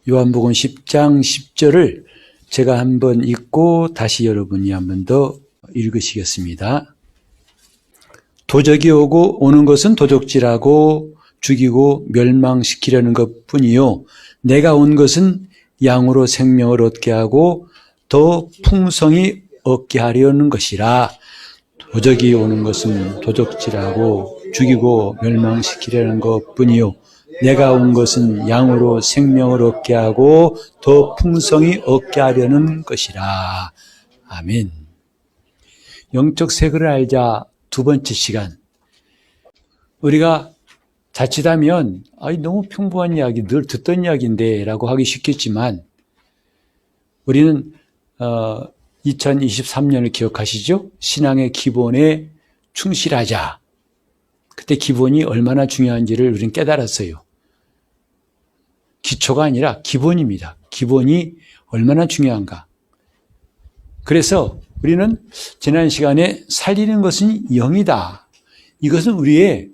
요한복음 10장 10절을 제가 한번 읽고 다시 여러분이 한번 더 읽으시겠습니다. 도적이 오는 것은 도적질하고 죽이고 멸망시키려는 것뿐이요 내가 온 것은 양으로 생명을 얻게 하고 더 풍성히 얻게 하려는 것이라. 도적이 오는 것은 도적질하고 죽이고 멸망시키려는 것뿐이요 내가 온 것은 양으로 생명을 얻게 하고 더 풍성히 얻게 하려는 것이라. 아멘. 영적 세계를 알자 두 번째 시간. 우리가 자칫하면 너무 평범한 이야기, 늘 듣던 이야기인데 라고 하기 쉽겠지만 우리는 2023년을 기억하시죠? 신앙의 기본에 충실하자. 그때 기본이 얼마나 중요한지를 우리는 깨달았어요. 기초가 아니라 기본입니다. 기본이 얼마나 중요한가. 그래서 우리는 지난 시간에 살리는 것은 영이다. 이것은 우리의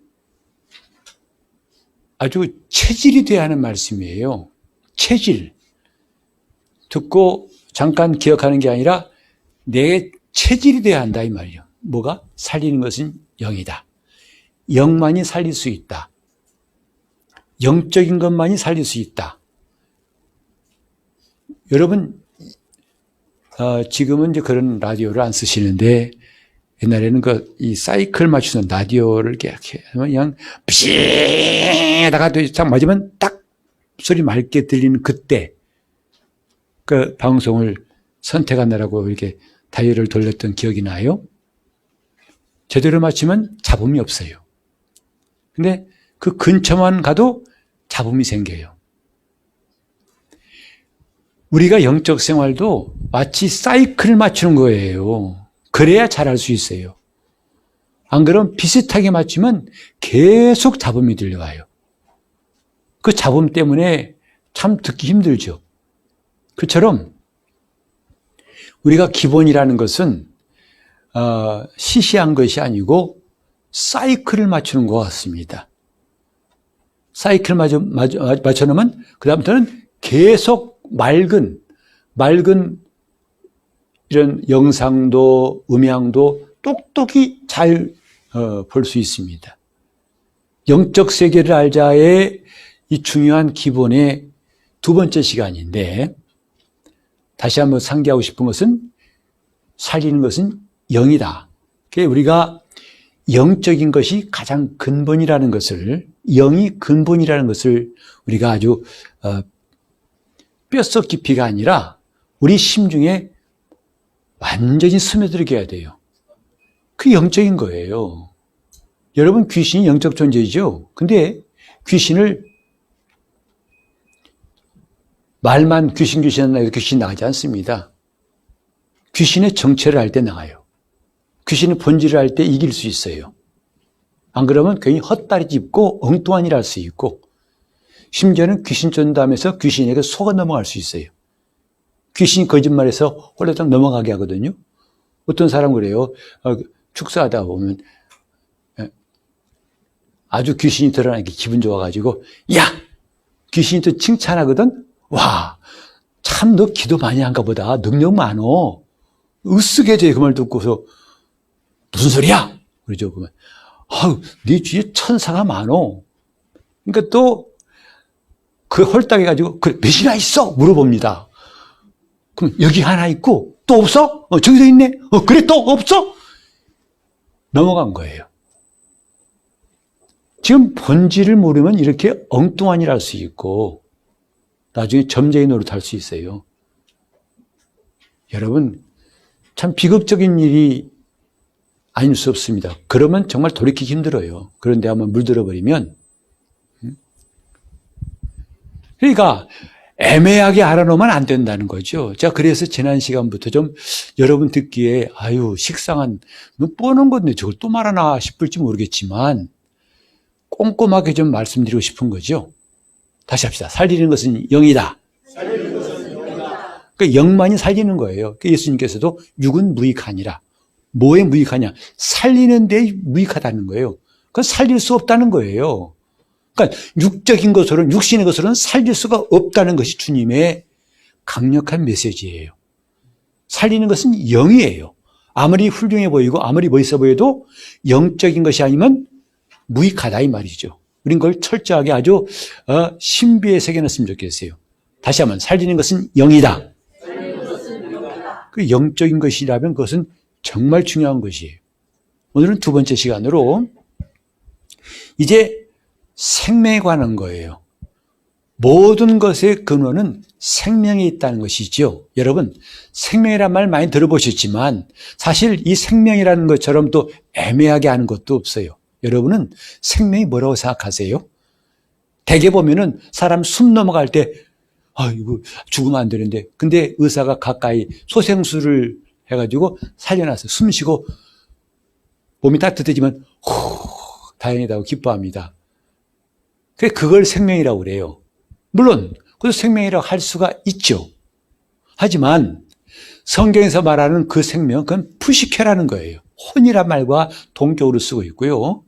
아주 체질이 돼야 하는 말씀이에요. 체질. 듣고 잠깐 기억하는 게 아니라 내 체질이 돼야 한다 이 말이에요. 뭐가? 살리는 것은 영이다. 영만이 살릴 수 있다. 영적인 것만이 살릴 수 있다. 여러분, 지금은 이제 그런 라디오를 안 쓰시는데 옛날에는 이 사이클 맞추는 라디오를 이렇게 그냥 삐에다가 딱 맞으면 딱 소리 맑게 들리는 그때 그 방송을 선택하느라고 이렇게 다이얼을 돌렸던 기억이 나요. 제대로 맞추면 잡음이 없어요. 근데 그 근처만 가도 잡음이 생겨요. 우리가 영적 생활도 마치 사이클을 맞추는 거예요. 그래야 잘할 수 있어요. 안 그러면 비슷하게 맞추면 계속 잡음이 들려와요. 그 잡음 때문에 참 듣기 힘들죠. 그처럼 우리가 기본이라는 것은 시시한 것이 아니고 사이클을 맞추는 것 같습니다. 사이클 맞춰놓으면 그 다음부터는 계속 맑은 이런 영상도 음향도 똑똑히 잘 볼 수 있습니다. 영적 세계를 알자의 이 중요한 기본의 두 번째 시간인데 다시 한번 상기하고 싶은 것은 살리는 것은 영이다. 우리가 영적인 것이 가장 근본이라는 것을, 영이 근본이라는 것을 우리가 아주 뼛속 깊이가 아니라 우리 심중에 완전히 스며들게 해야 돼요. 그 영적인 거예요. 여러분, 귀신이 영적 존재이죠? 근데 귀신을 말만 귀신 이렇게 귀신 나가지 않습니다. 귀신의 정체를 알 때 나가요. 귀신의 본질을 알 때 이길 수 있어요. 안 그러면 괜히 헛다리 짚고 엉뚱한 일 할 수 있고 심지어는 귀신 전담해서 귀신에게 속아 넘어갈 수 있어요. 귀신이 거짓말해서 홀라당 넘어가게 하거든요. 어떤 사람 그래요. 축사하다 보면 아주 귀신이 드러나니까 기분 좋아가지고 야! 귀신이 또 칭찬하거든. 와! 참 너 기도 많이 한가 보다. 능력 많어. 으쓱해져요. 그 말 듣고서 무슨 소리야? 그러죠. 그러면 네 주위에 천사가 많어. 그러니까 또 그 홀딱 해가지고 그래 몇이나 있어? 물어봅니다. 그럼 여기 하나 있고 또 없어? 저기도 있네. 그래 또 없어? 넘어간 거예요. 지금 본질을 모르면 이렇게 엉뚱한 일 할 수 있고 나중에 점쟁이 노릇할 수 있어요. 여러분 참 비극적인 일이 아닐 수 없습니다. 그러면 정말 돌이키기 힘들어요. 그런데 한번 물들어버리면 그러니까 애매하게 알아놓으면 안 된다는 거죠. 제가 그래서 지난 시간부터 좀 여러분 듣기에 식상한 너 뻔한 건데 저걸 또 말하나 싶을지 모르겠지만 꼼꼼하게 좀 말씀드리고 싶은 거죠. 다시 합시다. 살리는 것은 영이다. 그러니까 영만이 살리는 거예요. 예수님께서도 육은 무익하니라. 뭐에 무익하냐? 살리는 데 무익하다는 거예요. 그건 살릴 수 없다는 거예요. 그러니까 그러니까 육적인 것으로는, 육신의 것으로는 살릴 수가 없다는 것이 주님의 강력한 메시지예요. 살리는 것은 영이에요. 아무리 훌륭해 보이고 아무리 멋있어 보여도 영적인 것이 아니면 무익하다 이 말이죠. 우린 그걸 철저하게 아주 신비에 새겨놨으면 좋겠어요. 다시 한번 살리는 것은 영이다. 그 영적인 것이라면 그것은 정말 중요한 것이에요. 오늘은 두 번째 시간으로 이제 생명에 관한 거예요. 모든 것의 근원은 생명이 있다는 것이죠. 여러분, 생명이란 말 많이 들어보셨지만 사실 이 생명이라는 것처럼 또 애매하게 하는 것도 없어요. 여러분은 생명이 뭐라고 생각하세요? 대개 보면은 사람 숨 넘어갈 때 이거 죽으면 안 되는데 근데 의사가 가까이 소생술을 해가지고 살려놨어요. 숨 쉬고 몸이 따뜻해지면 다행이다고 기뻐합니다. 그걸 생명이라고 그래요. 물론 그것도 생명이라고 할 수가 있죠. 하지만 성경에서 말하는 그 생명, 그건 푸시케라는 거예요. 혼이란 말과 동격으로 쓰고 있고요.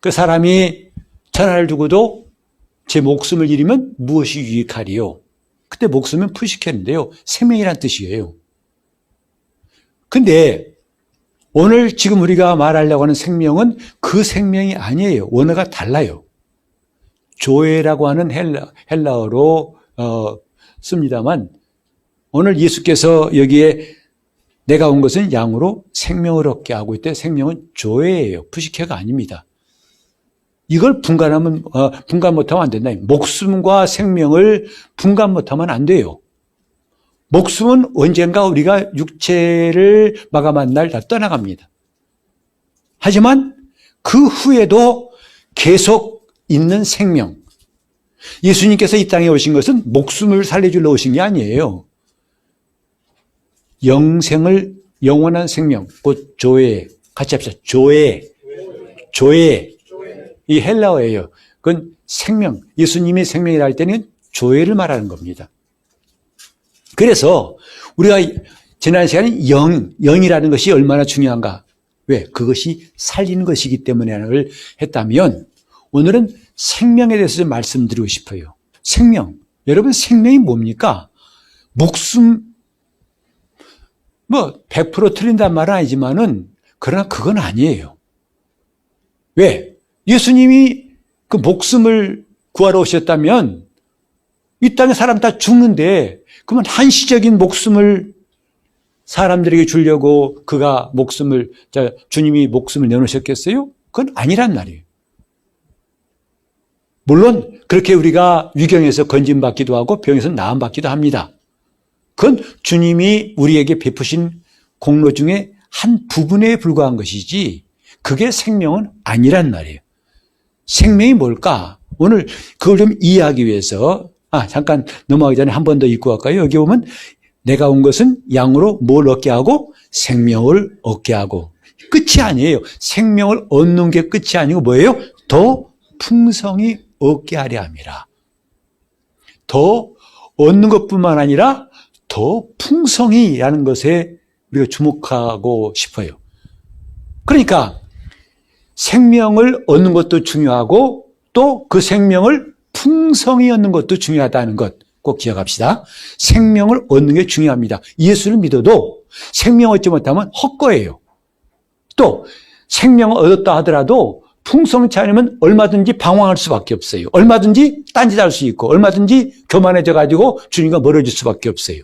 그 사람이 천하를 두고도 제 목숨을 잃으면 무엇이 유익하리요? 그때 목숨은 푸시케인데요. 생명이란 뜻이에요. 근데 오늘 지금 우리가 말하려고 하는 생명은 그 생명이 아니에요. 원어가 달라요. 조에라고 하는 헬라어로 씁니다만 오늘 예수께서 여기에 내가 온 것은 양으로 생명을 얻게 하고 있대. 생명은 조에예요. 푸시케가 아닙니다. 이걸 분간 못하면 안 된다. 목숨과 생명을 분간 못하면 안 돼요. 목숨은 언젠가 우리가 육체를 마감한 날 다 떠나갑니다. 하지만 그 후에도 계속 있는 생명. 예수님께서 이 땅에 오신 것은 목숨을 살려주러 오신 게 아니에요. 영생을, 영원한 생명, 곧 조에, 같이 합시다. 조에. 이 헬라어예요. 그건 생명, 예수님이 생명이라 할 때는 조에를 말하는 겁니다. 그래서 우리가 지난 시간에 영이라는 것이 얼마나 중요한가. 왜? 그것이 살리는 것이기 때문에 를 했다면 오늘은 생명에 대해서 좀 말씀드리고 싶어요. 생명. 여러분 생명이 뭡니까? 목숨 100% 틀린단 말은 아니지만은 그러나 그건 아니에요. 왜? 예수님이 그 목숨을 구하러 오셨다면 이 땅에 사람 다 죽는데 그러면 한시적인 목숨을 사람들에게 주려고 주님이 목숨을 내놓으셨겠어요? 그건 아니란 말이에요. 물론 그렇게 우리가 위경에서 건진받기도 하고 병에서 나음받기도 합니다. 그건 주님이 우리에게 베푸신 공로 중에 한 부분에 불과한 것이지 그게 생명은 아니란 말이에요. 생명이 뭘까? 오늘 그걸 좀 이해하기 위해서 잠깐 넘어가기 전에 한 번 더 읽고 갈까요? 여기 보면 내가 온 것은 양으로 뭘 얻게 하고 생명을 얻게 하고 끝이 아니에요. 생명을 얻는 게 끝이 아니고 뭐예요? 더 풍성히 얻게 하려 함이라. 더 얻는 것뿐만 아니라 더 풍성히라는 것에 우리가 주목하고 싶어요. 그러니까 생명을 얻는 것도 중요하고 또 그 생명을 풍성히 얻는 것도 중요하다는 것 꼭 기억합시다. 생명을 얻는 게 중요합니다. 예수를 믿어도 생명 얻지 못하면 헛거예요. 또 생명을 얻었다 하더라도 풍성치 않으면 얼마든지 방황할 수밖에 없어요. 얼마든지 딴짓할 수 있고 얼마든지 교만해져 가지고 주님과 멀어질 수밖에 없어요.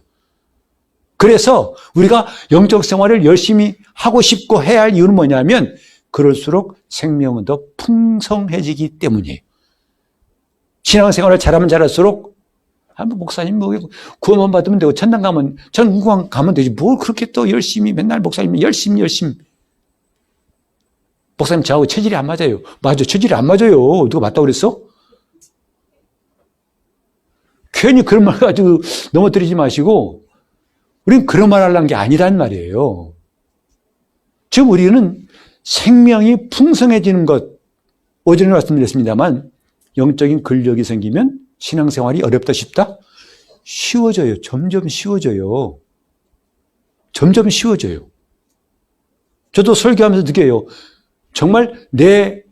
그래서 우리가 영적 생활을 열심히 하고 싶고 해야 할 이유는 뭐냐면 그럴수록 생명은 더 풍성해지기 때문이에요. 신앙생활을 잘하면 잘할수록 목사님 구원만 받으면 되고 천당 가면 되지 뭘 그렇게 또 열심히 맨날 목사님 열심히 목사님 저하고 체질이 안 맞아요. 맞아, 체질이 안 맞아요. 누가 맞다고 그랬어? 괜히 그런 말 가지고 넘어뜨리지 마시고 우리는 그런 말 하려는 게 아니란 말이에요. 지금 우리는 생명이 풍성해지는 것, 어제는 말씀드렸습니다만 영적인 근력이 생기면 신앙생활이 어렵다 쉽다? 쉬워져요. 점점 쉬워져요. 점점 쉬워져요. 저도 설교하면서 느껴요. 정말 내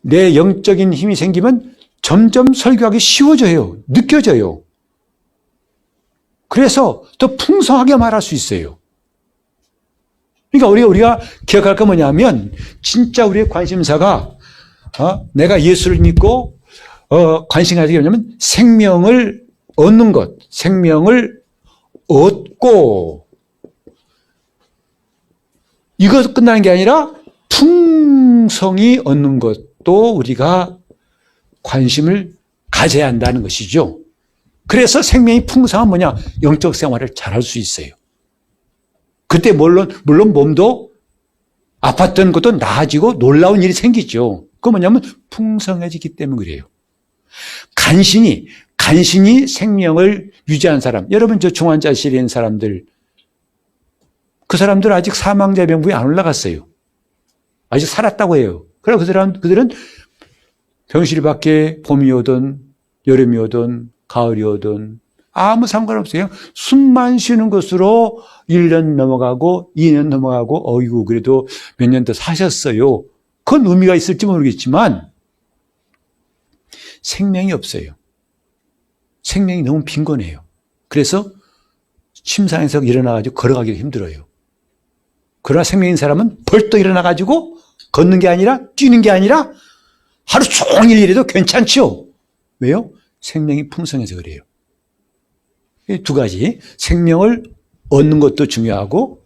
내 영적인 힘이 생기면 점점 설교하기 쉬워져요. 느껴져요. 그래서 더 풍성하게 말할 수 있어요. 그러니까 우리가 기억할 건 뭐냐면 진짜 우리의 관심사가 내가 예수를 믿고 관심 가지게 되냐면 생명을 얻는 것, 생명을 얻고 이것 끝나는 게 아니라 풍성히 얻는 것도 우리가 관심을 가져야 한다는 것이죠. 그래서 생명이 풍성한 뭐냐? 영적 생활을 잘할 수 있어요. 그때 물론 몸도 아팠던 것도 나아지고 놀라운 일이 생기죠. 그건 뭐냐면 풍성해지기 때문에 그래요. 간신히 생명을 유지한 사람. 여러분 저 중환자실에 있는 사람들, 그 사람들 아직 사망자 명부에 안 올라갔어요. 아직 살았다고 해요. 그래서 그들은 병실 밖에 봄이 오든 여름이 오든 가을이 오든 아무 상관없어요. 숨만 쉬는 것으로 1년 넘어가고 2년 넘어가고 어이구 그래도 몇 년 더 사셨어요. 그건 의미가 있을지 모르겠지만 생명이 없어요. 생명이 너무 빈곤해요. 그래서 침상에서 일어나가지고 걸어가기도 힘들어요. 그러나 생명인 사람은 벌떡 일어나가지고 걷는 게 아니라 뛰는 게 아니라 하루 종일 일해도 괜찮죠. 왜요? 생명이 풍성해서 그래요. 이 두 가지. 생명을 얻는 것도 중요하고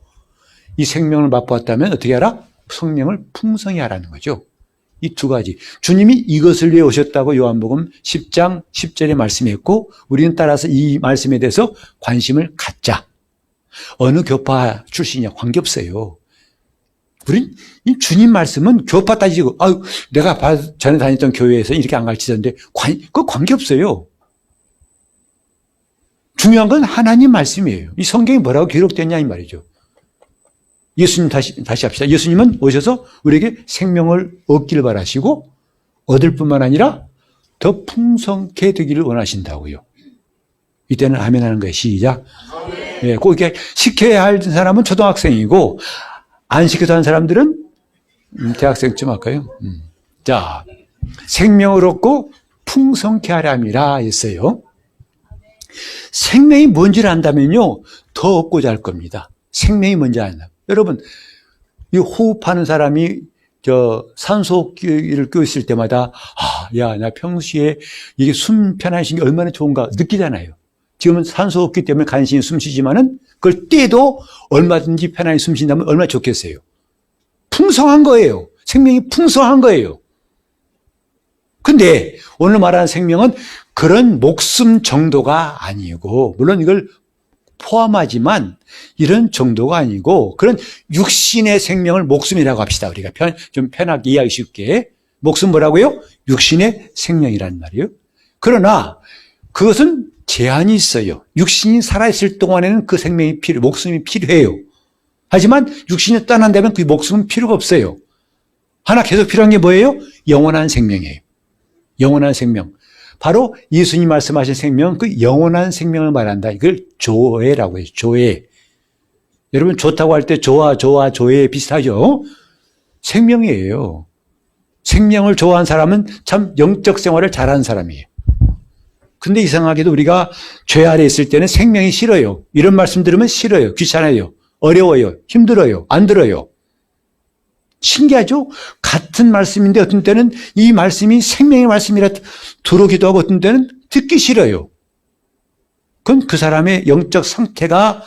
이 생명을 맛보았다면 어떻게 하라? 생명을 풍성히 하라는 거죠. 이 두 가지. 주님이 이것을 위해 오셨다고 요한복음 10장 10절에 말씀했고 우리는 따라서 이 말씀에 대해서 관심을 갖자. 어느 교파 출신이냐 관계없어요. 우린 이 주님 말씀은 교파 따지고 내가 전에 다녔던 교회에서 이렇게 안 가르치던데 그거 관계없어요. 중요한 건 하나님 말씀이에요. 이 성경이 뭐라고 기록됐냐 이 말이죠. 예수님 다시 합시다. 예수님은 오셔서 우리에게 생명을 얻기를 바라시고 얻을 뿐만 아니라 더 풍성케 되기를 원하신다고요. 이때는 아멘 하는 거예요. 시작. 예, 꼭 이렇게 시켜야 할 사람은 초등학생이고 안 시켜서 하는 사람들은 대학생쯤 할까요? 자, 생명을 얻고 풍성케 하람이라 했어요. 생명이 뭔지를 안다면요 더 얻고자 할 겁니다. 생명이 뭔지 안다. 여러분 이 호흡하는 사람이 산소호흡기를 껴있을 때마다 야, 나 평소에 이게 숨 편안히 쉬는 게 얼마나 좋은가 느끼잖아요. 지금은 산소호흡기 때문에 간신히 숨 쉬지만은 그걸 떼도 얼마든지 편안히 숨 쉰다면 얼마나 좋겠어요. 풍성한 거예요. 생명이 풍성한 거예요. 근데 오늘 말하는 생명은 그런 목숨 정도가 아니고 물론 이걸 포함하지만 이런 정도가 아니고 그런 육신의 생명을 목숨이라고 합시다. 우리가 좀 편하게 이해하기 쉽게. 목숨 뭐라고요? 육신의 생명이란 말이에요. 그러나 그것은 제한이 있어요. 육신이 살아있을 동안에는 그 생명이 목숨이 필요해요. 하지만 육신이 떠난다면 그 목숨은 필요가 없어요. 하나 계속 필요한 게 뭐예요? 영원한 생명이에요. 영원한 생명. 바로 예수님 말씀하신 생명, 그 영원한 생명을 말한다. 이걸 조회라고 해요. 조회. 여러분 좋다고 할 때 조회 비슷하죠? 생명이에요. 생명을 좋아하는 사람은 참 영적 생활을 잘하는 사람이에요. 근데 이상하게도 우리가 죄 아래 있을 때는 생명이 싫어요. 이런 말씀 들으면 싫어요. 귀찮아요. 어려워요. 힘들어요. 안 들어요. 신기하죠? 같은 말씀인데 어떤 때는 이 말씀이 생명의 말씀이라 들어오기도 하고 어떤 때는 듣기 싫어요. 그건 그 사람의 영적 상태가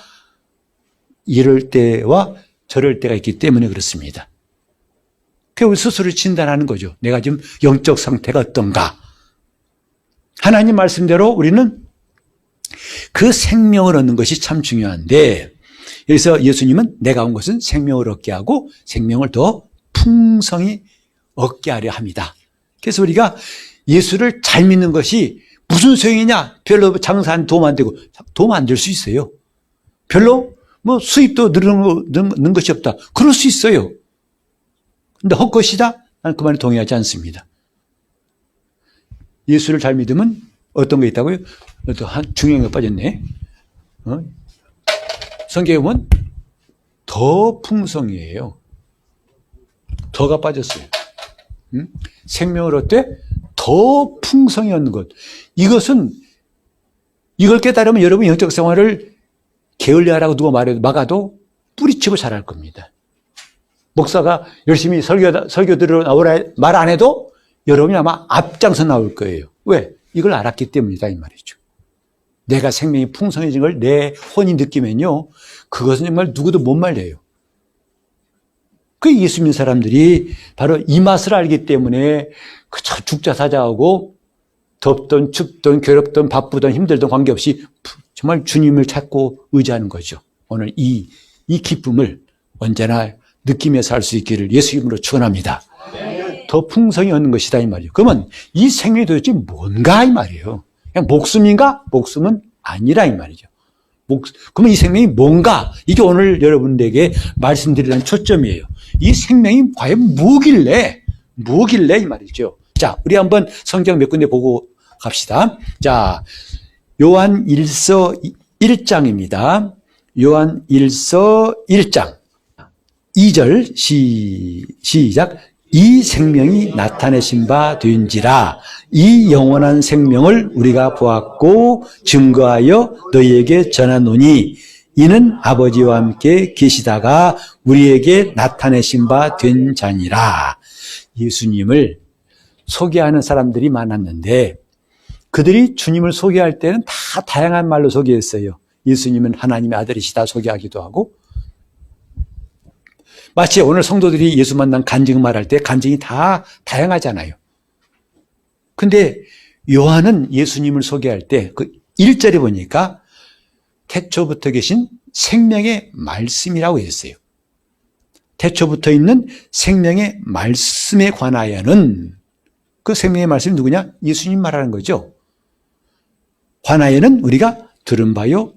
이럴 때와 저럴 때가 있기 때문에 그렇습니다. 그 스스로 진단하는 거죠. 내가 지금 영적 상태가 어떤가? 하나님 말씀대로 우리는 그 생명을 얻는 것이 참 중요한데 그래서 예수님은 내가 온 것은 생명을 얻게 하고 생명을 더 풍성히 얻게 하려 합니다. 그래서 우리가 예수를 잘 믿는 것이 무슨 소용이냐? 별로 장사한 도움 안 되고 도움 안 될 수 있어요. 별로 수입도 늘는 것이 없다. 그럴 수 있어요. 근데 헛것이다? 나는 그 말에 동의하지 않습니다. 예수를 잘 믿으면 어떤 게 있다고요? 중요한 거 빠졌네. 성경에 보면 더 풍성이에요. 더가 빠졌어요. 생명을 어때? 더 풍성히 얻는 것. 이걸 깨달으면 여러분 영적 생활을 게을리하라고 누가 막아도 뿌리치고 잘할 겁니다. 목사가 열심히 설교 들으러 나오라 말 안 해도 여러분이 아마 앞장서 나올 거예요. 왜? 이걸 알았기 때문이다 이 말이죠. 내가 생명이 풍성해진 걸 내 혼이 느끼면요, 그것은 정말 누구도 못 말려요. 그 예수 믿는 사람들이 바로 이 맛을 알기 때문에 그저 죽자사자하고 덥든 춥든 괴롭든 바쁘든 힘들든 관계없이 정말 주님을 찾고 의지하는 거죠. 오늘 이 기쁨을 언제나 느끼면서 할 수 있기를 예수 이름으로 축원합니다. 더 풍성히 얻는 것이다 이 말이에요. 그러면 이 생명이 도대체 뭔가 이 말이에요. 그냥 목숨인가? 목숨은 아니라 이 말이죠. 그러면 이 생명이 뭔가? 이게 오늘 여러분들에게 말씀드리는 초점이에요. 이 생명이 과연 뭐길래 이 말이죠. 자, 우리 한번 성경 몇 군데 보고 갑시다. 자, 요한 1서 1장입니다. 요한 1서 1장 2절 시작. 이 생명이 나타내신 바 된지라. 이 영원한 생명을 우리가 보았고 증거하여 너희에게 전하노니 이는 아버지와 함께 계시다가 우리에게 나타내신 바 된 자니라. 예수님을 소개하는 사람들이 많았는데 그들이 주님을 소개할 때는 다 다양한 말로 소개했어요. 예수님은 하나님의 아들이시다 소개하기도 하고, 마치 오늘 성도들이 예수 만난 간증 말할 때 간증이 다 다양하잖아요. 근데 요한은 예수님을 소개할 때 그 1절에 보니까 태초부터 계신 생명의 말씀이라고 했어요. 태초부터 있는 생명의 말씀에 관하여는, 그 생명의 말씀이 누구냐? 예수님 말하는 거죠. 관하여는 우리가 들은 바요,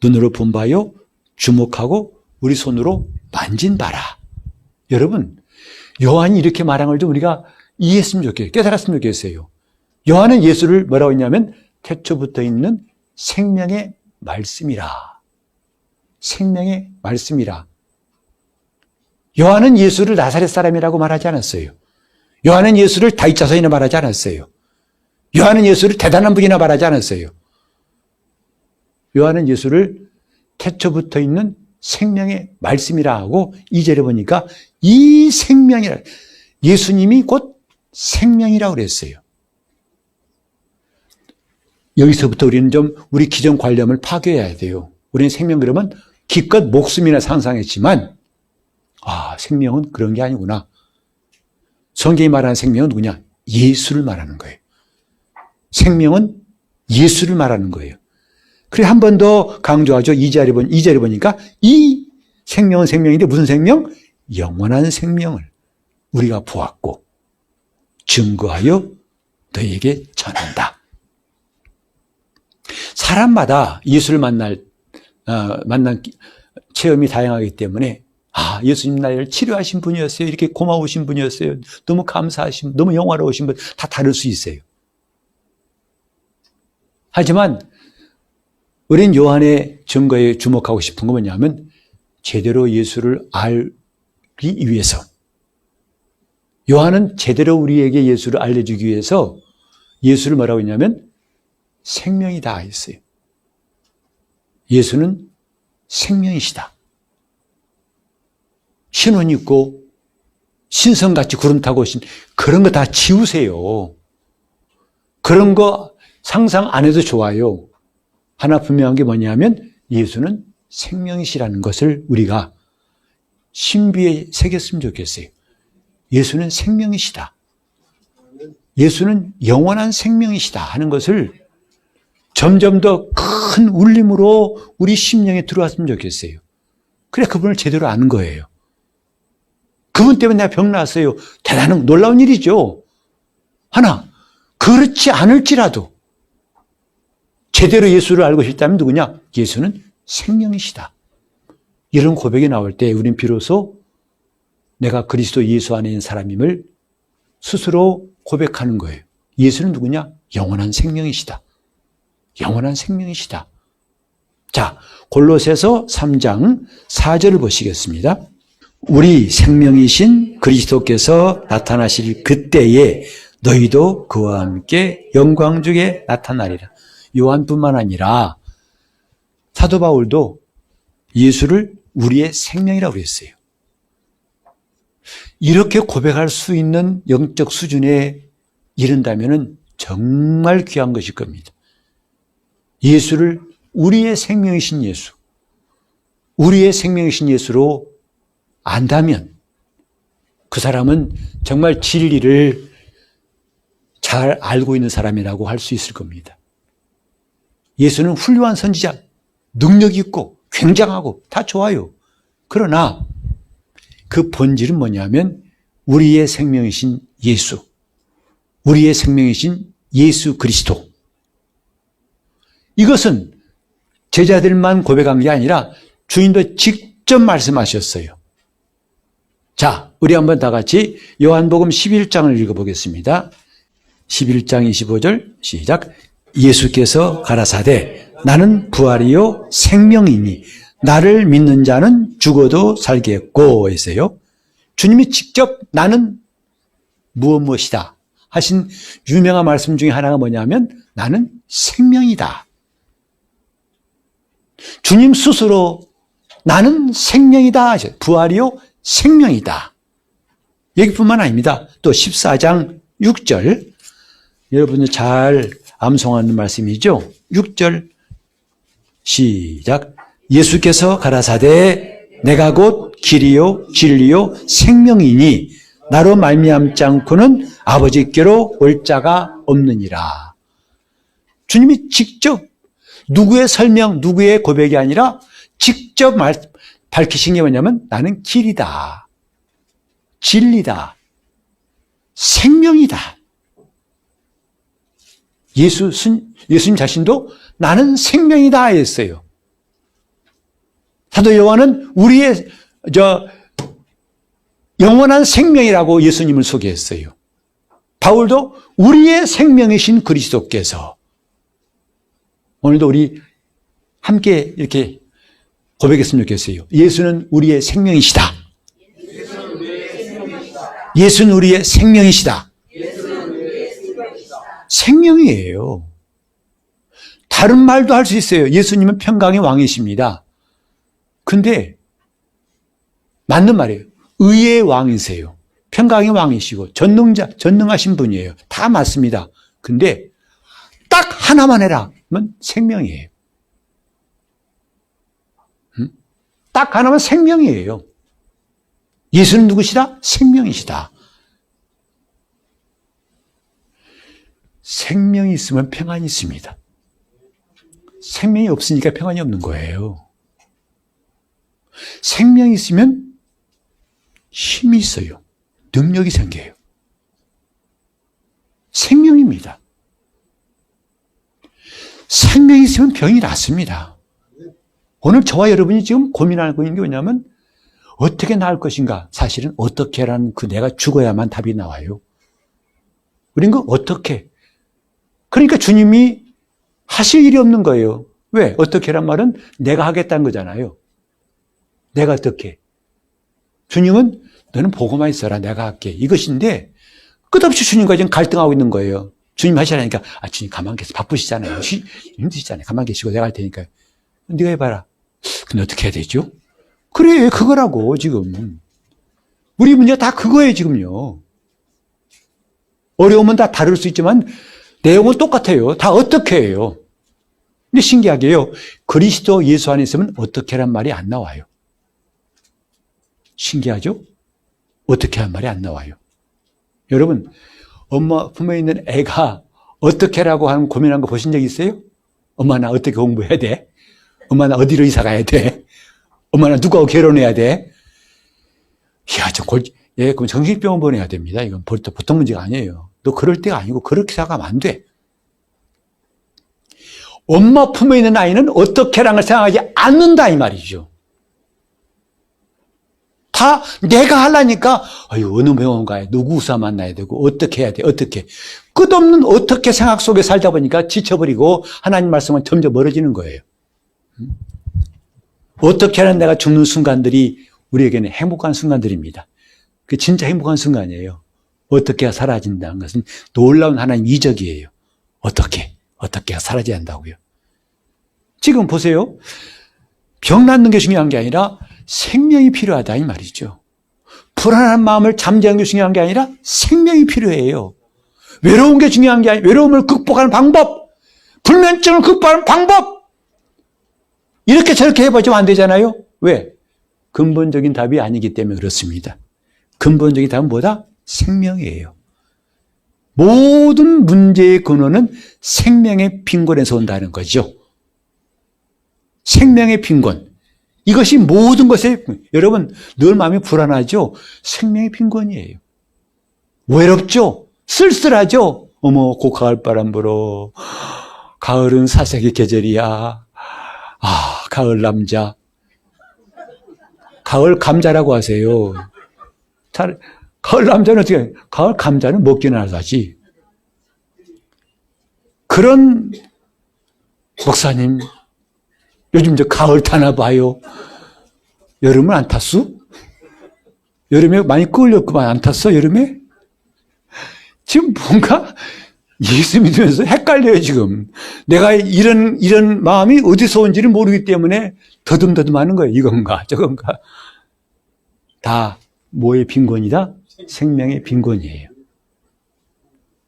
눈으로 본 바요, 주목하고 우리 손으로 만진 바라. 여러분, 요한이 이렇게 말한 걸 좀 우리가 이해했으면 좋겠어요. 깨달았으면 좋겠어요. 요한은 예수를 뭐라고 했냐면 태초부터 있는 생명의 말씀이라. 생명의 말씀이라. 요한은 예수를 나사렛 사람이라고 말하지 않았어요. 요한은 예수를 다윗 자손이나 말하지 않았어요. 요한은 예수를 대단한 분이나 말하지 않았어요. 요한은 예수를 태초부터 있는 생명의 말씀이라 하고 2절에 보니까 이 생명이라, 예수님이 곧 생명이라고 그랬어요. 여기서부터 우리는 좀 우리 기존 관념을 파괴해야 돼요. 우리는 생명 그러면 기껏 목숨이나 상상했지만 생명은 그런 게 아니구나. 성경이 말하는 생명은 누구냐? 예수를 말하는 거예요. 생명은 예수를 말하는 거예요. 그래 한 번 더 강조하죠. 2절에 보니까 이 생명은 생명인데 무슨 생명? 영원한 생명을 우리가 보았고 증거하여 너희에게 전한다. 사람마다 예수를 만난 체험이 다양하기 때문에 예수님 나를 치료하신 분이었어요. 이렇게 고마우신 분이었어요. 너무 감사하신, 너무 영화로우신 분, 다 다를 수 있어요. 하지만 어린 요한의 증거에 주목하고 싶은 건 뭐냐면 제대로 예수를 알기 위해서, 요한은 제대로 우리에게 예수를 알려주기 위해서 예수를 뭐라고 했냐면 생명이다 했어요. 예수는 생명이시다. 신혼 입고 신성같이 구름 타고 오신 그런 거 다 지우세요. 그런 거 상상 안 해도 좋아요. 하나 분명한 게 뭐냐면 예수는 생명이시라는 것을 우리가 신비에 새겼으면 좋겠어요. 예수는 생명이시다. 예수는 영원한 생명이시다 하는 것을 점점 더 큰 울림으로 우리 심령에 들어왔으면 좋겠어요. 그래 그분을 제대로 아는 거예요. 그분 때문에 내가 병 나았어요. 대단한 놀라운 일이죠. 하나, 그렇지 않을지라도 제대로 예수를 알고 싶다면 누구냐? 예수는 생명이시다. 이런 고백이 나올 때 우린 비로소 내가 그리스도 예수 안에 있는 사람임을 스스로 고백하는 거예요. 예수는 누구냐? 영원한 생명이시다. 영원한 생명이시다. 자, 골로새서 3장 4절을 보시겠습니다. 우리 생명이신 그리스도께서 나타나실 그때에 너희도 그와 함께 영광 중에 나타나리라. 요한뿐만 아니라 사도 바울도 예수를 우리의 생명이라고 했어요. 이렇게 고백할 수 있는 영적 수준에 이른다면 정말 귀한 것일 겁니다. 예수를 우리의 생명이신 예수, 우리의 생명이신 예수로 안다면 그 사람은 정말 진리를 잘 알고 있는 사람이라고 할 수 있을 겁니다. 예수는 훌륭한 선지자, 능력 있고 굉장하고 다 좋아요. 그러나 그 본질은 뭐냐면 우리의 생명이신 예수, 우리의 생명이신 예수 그리스도. 이것은 제자들만 고백한 게 아니라 주님도 직접 말씀하셨어요. 자, 우리 한번 다 같이 요한복음 11장을 읽어보겠습니다. 11장 25절 시작. 예수께서 가라사대 나는 부활이요 생명이니 나를 믿는 자는 죽어도 살겠고 했어요. 주님이 직접 나는 무엇이다 하신 유명한 말씀 중에 하나가 뭐냐면 나는 생명이다. 주님 스스로 나는 생명이다. 부활이요 생명이다. 여기뿐만 아닙니다. 또 14장 6절 여러분들 잘 암송하는 말씀이죠. 6절 시작. 예수께서 가라사대 내가 곧 길이요 진리요 생명이니 나로 말미암지 않고는 아버지께로 올 자가 없느니라. 주님이 직접 누구의 설명, 누구의 고백이 아니라 직접 밝히신 게 뭐냐면 나는 길이다, 진리다, 생명이다. 예수님 자신도 나는 생명이다 했어요. 사도 요한은 우리의 영원한 생명이라고 예수님을 소개했어요. 바울도 우리의 생명이신 그리스도께서. 오늘도 우리 함께 이렇게 고백했으면 좋겠어요. 예수는 우리의 생명이시다. 예수는 우리의 생명이시다. 생명이에요. 다른 말도 할 수 있어요. 예수님은 평강의 왕이십니다. 근데 맞는 말이에요. 의의 왕이세요. 평강의 왕이시고 전능하신 분이에요. 다 맞습니다. 근데 딱 하나만 해라 하면 생명이에요. 딱 하나만 생명이에요. 예수는 누구시다? 생명이시다. 생명이 있으면 평안이 있습니다. 생명이 없으니까 평안이 없는 거예요. 생명이 있으면 힘이 있어요. 능력이 생겨요. 생명입니다. 생명이 있으면 병이 낫습니다. 오늘 저와 여러분이 지금 고민하고 있는 게 뭐냐면 어떻게 나을 것인가? 사실은 어떻게라는 그 내가 죽어야만 답이 나와요. 우린 그 어떻게? 그러니까 주님이 하실 일이 없는 거예요. 왜? 어떻게란 말은 내가 하겠다는 거잖아요. 내가 어떻게? 주님은 너는 보고만 있어라. 내가 할게. 이것인데 끝없이 주님과 지금 갈등하고 있는 거예요. 주님 하시라니까 주님 가만 계세요. 바쁘시잖아요. 힘드시잖아요. 가만 계시고 내가 할 테니까. 네가 해봐라. 근데 어떻게 해야 되죠? 그래, 그거라고 지금. 우리 문제가 다 그거예요, 지금요. 어려움은 다 다를 수 있지만 내용은 똑같아요. 다 어떻게 해요. 근데 신기하게요. 그리스도 예수 안에 있으면 어떻게란 말이 안 나와요. 신기하죠? 어떻게 한 말이 안 나와요. 여러분, 엄마 품에 있는 애가 어떻게라고 하는 고민한 거 보신 적 있어요? 엄마 나 어떻게 공부해야 돼? 엄마 나 어디로 이사 가야 돼? 엄마 나 누구하고 결혼해야 돼? 이야, 그럼 정신병원 보내야 됩니다. 이건 보통 문제가 아니에요. 너 그럴 때가 아니고 그렇게 생각하면 안 돼. 엄마 품에 있는 아이는 어떻게라는 걸 생각하지 않는다 이 말이죠. 다 내가 하려니까 어느 병원 가야 돼, 누구 의사 만나야 되고 어떻게 해야 돼, 어떻게. 끝없는 어떻게 생각 속에 살다 보니까 지쳐버리고 하나님 말씀은 점점 멀어지는 거예요. 어떻게 하면 내가 죽는 순간들이 우리에게는 행복한 순간들입니다. 그 진짜 행복한 순간이에요. 어떻게 해야 사라진다는 것은 놀라운 하나님 이적이에요. 어떻게 사라져야 한다고요. 지금 보세요. 병 낫는 게 중요한 게 아니라 생명이 필요하다 이 말이죠. 불안한 마음을 잠재우는 게 중요한 게 아니라 생명이 필요해요. 외로운 게 중요한 게 아니라 외로움을 극복하는 방법, 불면증을 극복하는 방법, 이렇게 저렇게 해봐주면 안 되잖아요. 왜? 근본적인 답이 아니기 때문에 그렇습니다. 근본적인 답은 뭐다? 생명이에요. 모든 문제의 근원은 생명의 빈곤에서 온다는 거죠. 생명의 빈곤. 이것이 모든 것에, 여러분, 늘 마음이 불안하죠? 생명의 빈곤이에요. 외롭죠? 쓸쓸하죠? 어머, 곧 가을바람 불어. 가을은 사색의 계절이야. 아, 가을 남자. 가을 감자라고 하세요. 가을 남자는 어떻게, 가을 감자는 먹기나 하지. 그런 목사님, 요즘 저 가을 타나 봐요. 여름은 안 탔어? 여름에 많이 끌렸구만. 안 탔어, 여름에? 지금 뭔가 예수 믿으면서 헷갈려요, 지금. 내가 이런 마음이 어디서 온지를 모르기 때문에 더듬더듬 하는 거예요. 이건가, 저건가. 다 뭐의 빈곤이다? 생명의 빈곤이에요.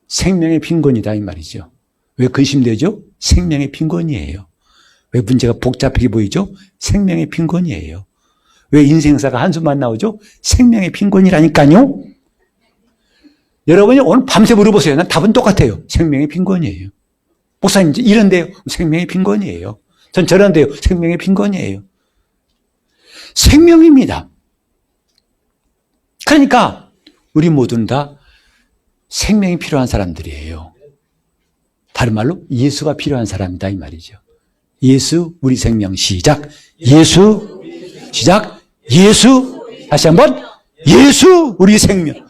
생명의 빈곤이다, 이 말이죠. 왜 근심되죠? 생명의 빈곤이에요. 왜 문제가 복잡하게 보이죠? 생명의 빈곤이에요. 왜 인생사가 한숨만 나오죠? 생명의 빈곤이라니까요. 여러분이 오늘 밤새 물어보세요. 난 답은 똑같아요. 생명의 빈곤이에요. 목사님 이런데요. 생명의 빈곤이에요. 전 저런데요. 생명의 빈곤이에요. 생명입니다. 그러니까 우리 모두는 다 생명이 필요한 사람들이에요. 다른 말로 예수가 필요한 사람이다 이 말이죠. 예수 우리 생명 시작. 예수 시작. 예수 다시 한번 예수 우리 생명.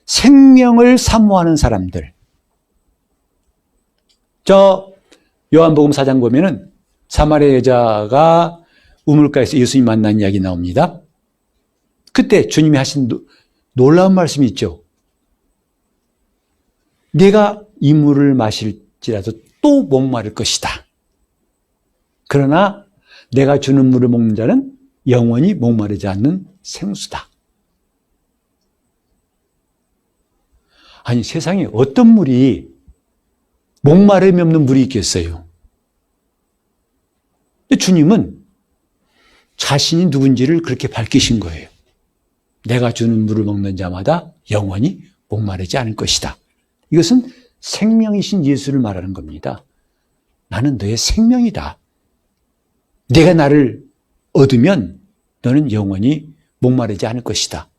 생명을 사모하는 사람들. 저 요한복음 4장 보면은 사마리아 여자가 우물가에서 예수님 만난 이야기 나옵니다. 그때 주님이 하신 놀라운 말씀이 있죠. 내가 이 물을 마실지라도 또 목마를 것이다. 그러나 내가 주는 물을 먹는 자는 영원히 목마르지 않는 생수다. 아니 세상에 어떤 물이 목마름이 없는 물이 있겠어요. 근데 주님은 자신이 누군지를 그렇게 밝히신 거예요. 내가 주는 물을 먹는 자마다 영원히 목마르지 않을 것이다. 이것은 생명이신 예수를 말하는 겁니다. 나는 너의 생명이다. 내가 나를 얻으면 너는 영원히 목마르지 않을 것이다.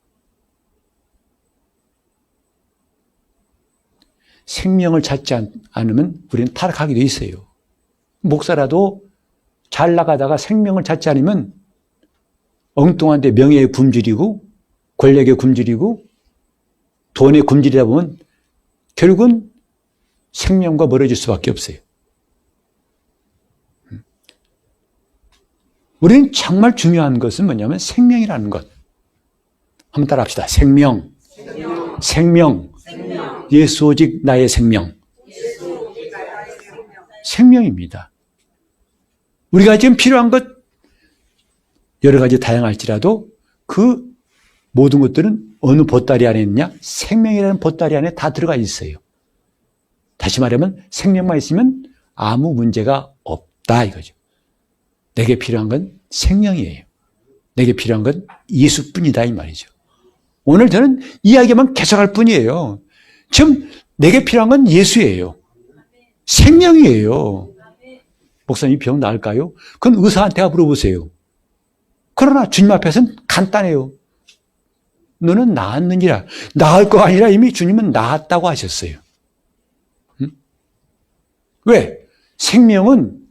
생명을 찾지 않으면 우리는 타락하게 돼 있어요. 목사라도 잘 나가다가 생명을 찾지 않으면 엉뚱한 데 명예에 굶주리고 권력에 굶주리고 돈에 굶주리다 보면 결국은 생명과 멀어질 수밖에 없어요. 우리는 정말 중요한 것은 뭐냐면 생명이라는 것. 한번 따라 합시다. 생명. 예수 오직 나의 생명. 생명입니다. 우리가 지금 필요한 것 여러 가지 다양할지라도 그 모든 것들은 어느 보따리 안에 있느냐? 생명이라는 보따리 안에 다 들어가 있어요. 다시 말하면 생명만 있으면 아무 문제가 없다 이거죠. 내게 필요한 건 생명이에요. 내게 필요한 건 예수뿐이다 이 말이죠. 오늘 저는 이야기만 계속할 뿐이에요. 지금 내게 필요한 건 예수예요. 생명이에요. 목사님 병 나을까요? 그건 의사한테 물어보세요. 그러나 주님 앞에서는 간단해요. 너는 나았느니라. 나을 거 아니라 이미 주님은 나았다고 하셨어요. 왜? 생명은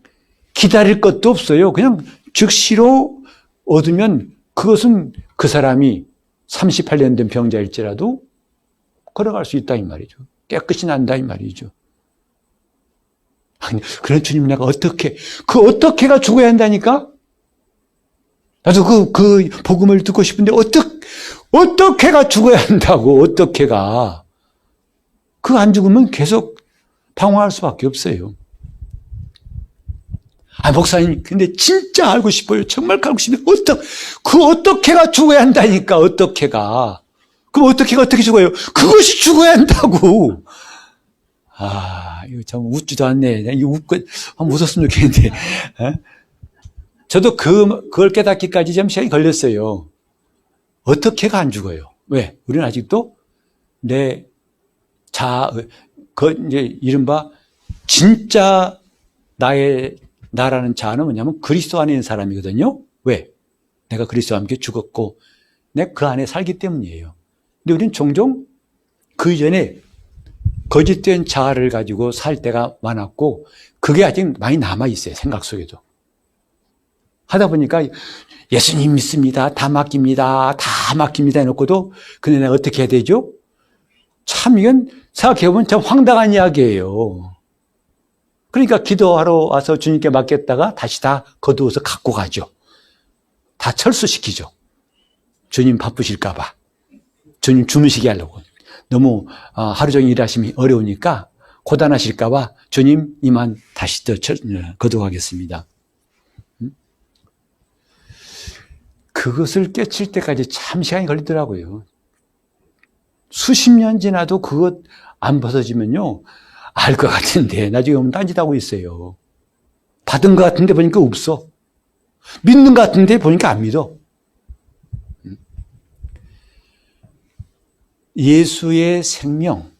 기다릴 것도 없어요. 그냥 즉시로 얻으면 그것은 그 사람이 38년 된 병자일지라도 걸어갈 수 있다 이 말이죠. 깨끗이 난다 이 말이죠. 아니, 그런 주님 내가 어떻게가 죽어야 한다니까? 나도 그 복음을 듣고 싶은데 어떻게가 죽어야 한다고, 어떻게가. 그 안 죽으면 계속 방황할 수밖에 없어요. 목사님, 근데 진짜 알고 싶어요. 정말 알고 싶어요. 어떻게가 죽어야 한다니까, 어떻게가. 그럼 어떻게 죽어요? 그것이 죽어야 한다고. 이거 참 웃지도 않네. 이거 한번 웃었으면 좋겠는데. 저도 그걸 깨닫기까지 좀 시간이 걸렸어요. 어떻게가 안 죽어요? 왜? 우리는 아직도 이제 이른바 진짜 나라는 자는 뭐냐면 그리스도 안에 있는 사람이거든요. 왜? 내가 그리스도와 함께 죽었고, 내가 그 안에 살기 때문이에요. 근데 우리는 종종 그 이전에 거짓된 자아를 가지고 살 때가 많았고, 그게 아직 많이 남아있어요. 생각 속에도. 하다 보니까 예수님 믿습니다. 다 맡깁니다. 해놓고도, 근데 내가 어떻게 해야 되죠? 참 이건 생각해보면 참 황당한 이야기예요. 그러니까 기도하러 와서 주님께 맡겼다가 다시 다 거두어서 갖고 가죠. 다 철수시키죠. 주님 바쁘실까봐. 주님 주무시게 하려고. 너무 하루 종일 일하시면 어려우니까 고단하실까봐 주님 이만 다시 또 거두가겠습니다. 그것을 깨칠 때까지 참 시간이 걸리더라고요. 수십 년 지나도 그것 안 벗어지면요, 알 것 같은데 나중에 오면 딴짓하고 있어요. 받은 것 같은데 보니까 없어. 믿는 것 같은데 보니까 안 믿어. 예수의 생명,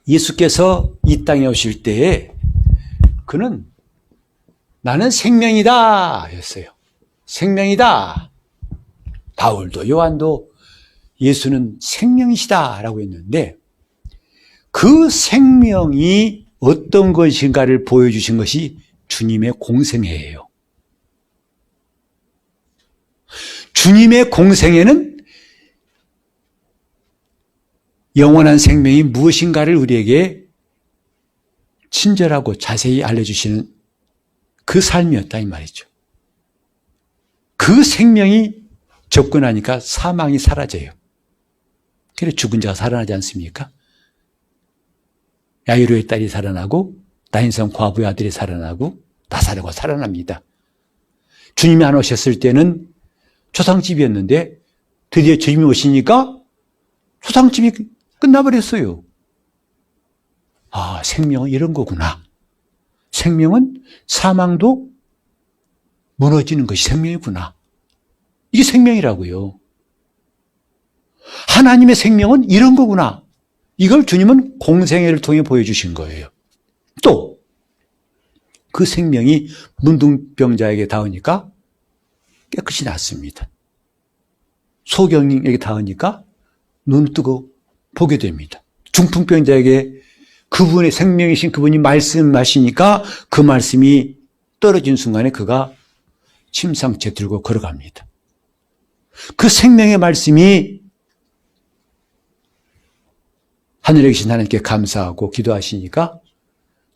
예수께서 이 땅에 오실 때에 그는 나는 생명이다 였어요. 생명이다. 바울도 요한도 예수는 생명이시다라고 했는데, 그 생명이 어떤 것인가를 보여주신 것이 주님의 공생애예요. 주님의 공생애는 영원한 생명이 무엇인가를 우리에게 친절하고 자세히 알려주시는 그 삶이었다 이 말이죠. 그 생명이 접근하니까 사망이 사라져요. 그래 죽은 자가 살아나지 않습니까? 야이로의 딸이 살아나고 나인성 과부의 아들이 살아나고 나사로가 살아납니다. 주님이 안 오셨을 때는 초상집이었는데 드디어 주님이 오시니까 초상집이 끝나버렸어요. 생명은 이런 거구나. 생명은 사망도 무너지는 것이 생명이구나. 이게 생명이라고요. 하나님의 생명은 이런 거구나. 이걸 주님은 공생애를 통해 보여주신 거예요. 또 그 생명이 문둥병자에게 닿으니까 깨끗이 낫습니다. 소경에게 닿으니까 눈 뜨고 보게 됩니다. 중풍병자에게 그분의 생명이신 그분이 말씀하시니까 그 말씀이 떨어진 순간에 그가 침상째 들고 걸어갑니다. 그 생명의 말씀이 하늘에 계신 하나님께 감사하고 기도하시니까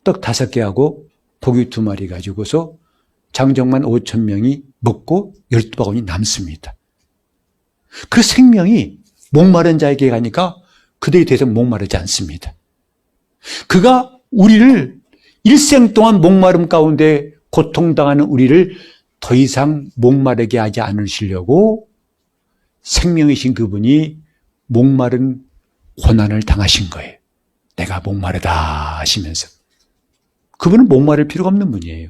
떡 5개 하고 고기 2마리 가지고서 장정만 5,000명이 먹고 12바구니 남습니다. 그 생명이 목마른 자에게 가니까 그들이 더 이상 목마르지 않습니다. 그가 우리를 일생 동안 목마름 가운데 고통당하는 우리를 더 이상 목마르게 하지 않으시려고 생명이신 그분이 목마른 고난을 당하신 거예요. 내가 목마르다 하시면서. 그분은 목마를 필요가 없는 분이에요.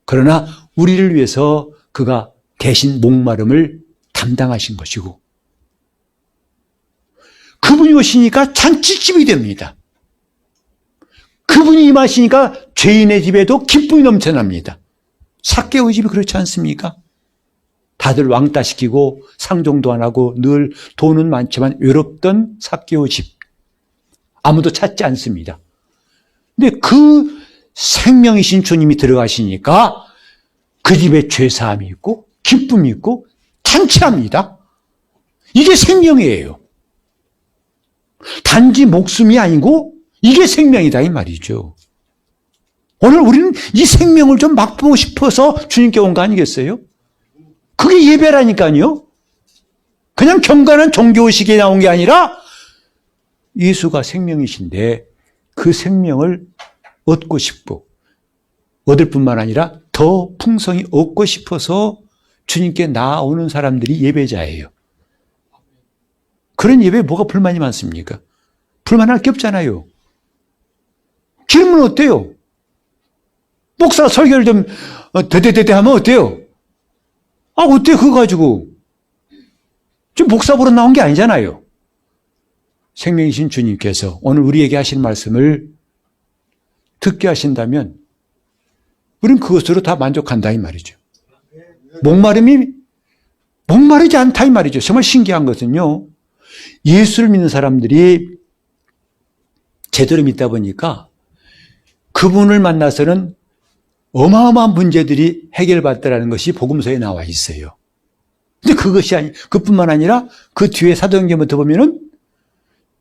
그러나 우리를 위해서 그가 대신 목마름을 담당하신 것이고, 그분이 오시니까 잔치집이 됩니다. 그분이 임하시니까 죄인의 집에도 기쁨이 넘쳐납니다. 삭개오 집이 그렇지 않습니까? 다들 왕따시키고 상종도 안 하고 늘 돈은 많지만 외롭던 삭개오 집. 아무도 찾지 않습니다. 근데 그 생명이신 주님이 들어가시니까 그 집에 죄사함이 있고 기쁨이 있고 잔치합니다. 이게 생명이에요. 단지 목숨이 아니고 이게 생명이다 이 말이죠. 오늘 우리는 이 생명을 좀 맛보고 싶어서 주님께 온 거 아니겠어요? 그게 예배라니까요. 그냥 경건한 종교의식이 나온 게 아니라 예수가 생명이신데 그 생명을 얻고 싶고 얻을 뿐만 아니라 더 풍성히 얻고 싶어서 주님께 나오는 사람들이 예배자예요. 그런 예배에 뭐가 불만이 많습니까? 불만할 게 없잖아요. 기름은 어때요? 목사가 설교를 좀 대대대대 하면 어때요? 어때요? 그거 가지고. 지금 목사 보러 나온 게 아니잖아요. 생명이신 주님께서 오늘 우리에게 하신 말씀을 듣게 하신다면 우리는 그것으로 다 만족한다 이 말이죠. 목마르지 않다 이 말이죠. 정말 신기한 것은요. 예수를 믿는 사람들이 제대로 믿다 보니까 그분을 만나서는 어마어마한 문제들이 해결받더라는 것이 복음서에 나와 있어요. 근데 그뿐만 아니라 그 뒤에 사도행전부터 보면은